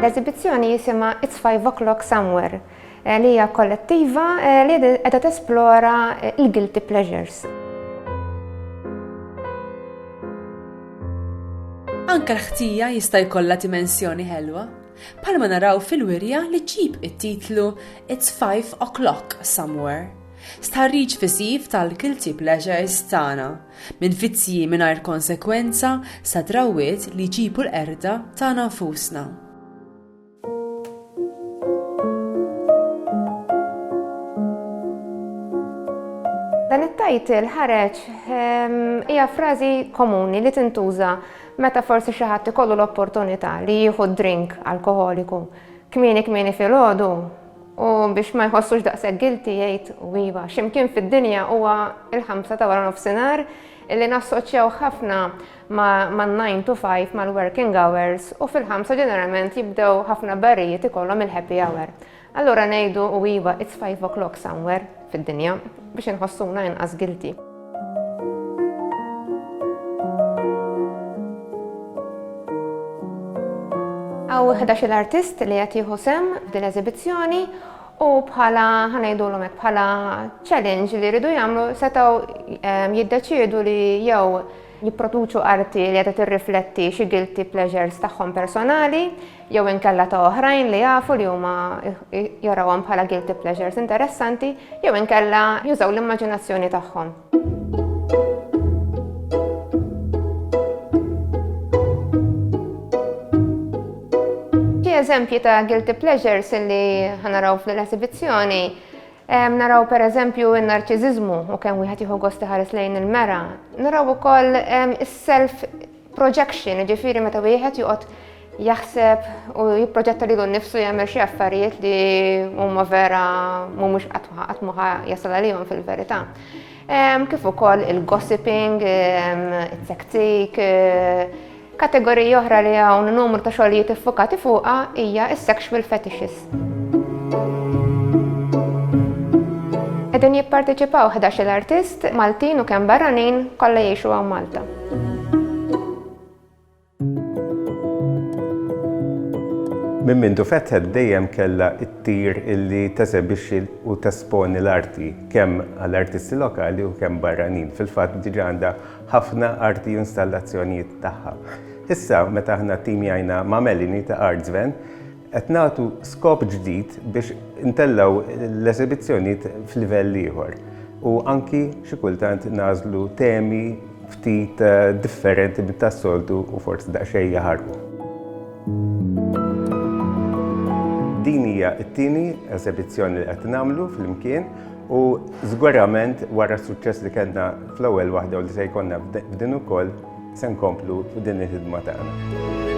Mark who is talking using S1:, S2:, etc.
S1: L-eżibizzjoni jisimha It's 5 O'Clock Somewhere li hija kollettiva li qiegħda tesplora il-guilty pleasures.
S2: Anke l-ħtija jista' jkollha dimensjoni ħelwa, bħalma naraw fil-wirja li ġib it-titlu It's 5 O'Clock Somewhere. Starriġ fisiv tal-guilty pleasures tagħna, minn vizzji mingħajr konsekwenza sa drawwiet li jġibu l-qerda tagħna nfusna.
S1: Dan it-title ħareġ hija frażi komuni li tintuża meta forsi xi ħadd ikollu l-opportunità li jieħu drink alkoholiku kmieni filgħodu u biex ma jħossux daqshekk guilty jgħid iva x'imkien fid-dinja huwa il-5 ta' wara nofsinhar illi nassoċjaw ħafna man-9 to 5 mal-working hours u fil-5 ġeneralment jibdew ħafna barrijiet ikollhom il-happy hour. Allura ngħidu iva it's 5 o'clock somewhere fid-dinja biex inħossuna inqas guilty. Għaw 11 artist li qed jieħu sem f'din l-eżibizzjoni u bħala ħanajdulhom hekk bħala challenge li jridu jagħmlu setgħu jiddeċiedu li jew jipproduċu arti li qed tirrifletti xi guilty pleasures tagħhom personali jew inkella ta' oħrajn li jafu li huma jarawhom bħala guilty pleasures interessanti jew inkella jużaw l-immaġinazzjoni tagħhom. Eżempji ta' guilty pleasures li ħanaraw fl-eżibizzjoni, naraw per eżempju il-narċiżizmu u kemm wieħed jieħu gost iħares lejn il-mera. Naraw ukoll is-self projection, ġifieri meta wieħed joqgħod jaħseb u jipproġetta lilu nnifsu jagħmel xi affarijiet li huma vera mhumiex qatt ma jasal għalihom fil-verità. Kif ukoll il-gossiping, it-taktik, kategorija oħra li hawn numru ta' xogħlijiet iffokati fuqha hija s-sexual fetishes. Qegħdin jipparteċipaw 11 artist Maltin u kemm barranin kollha jgħixu hawn Malta.
S3: Minn mintu fetħed dejjem kellha t-tir illi teżebixxi u tesponi l-arti kemm għall-artisti lokali u kemm barranin. Fil-fatt diġà għandha ħafna arti u installazzjonijiet tagħha. Issa meta aħna ttimjajna ma' Melanie ta' Artsven qed nagħtu skop ġdid biex intellaw l-eżibizzjonijiet f'livell ieħor. U anki xi kultant nażlu temi ftit differenti minn tas-soltu u forsi daqsxejn jaħarbu. Din hija t-tieni eżibizzjoni li qed nagħmlu flimkien u żgurament wara s-suċċess li kellna fl-ewwel waħda u li se jkollna f'din ukoll se nkomplu f'din il-ħidma tagħna.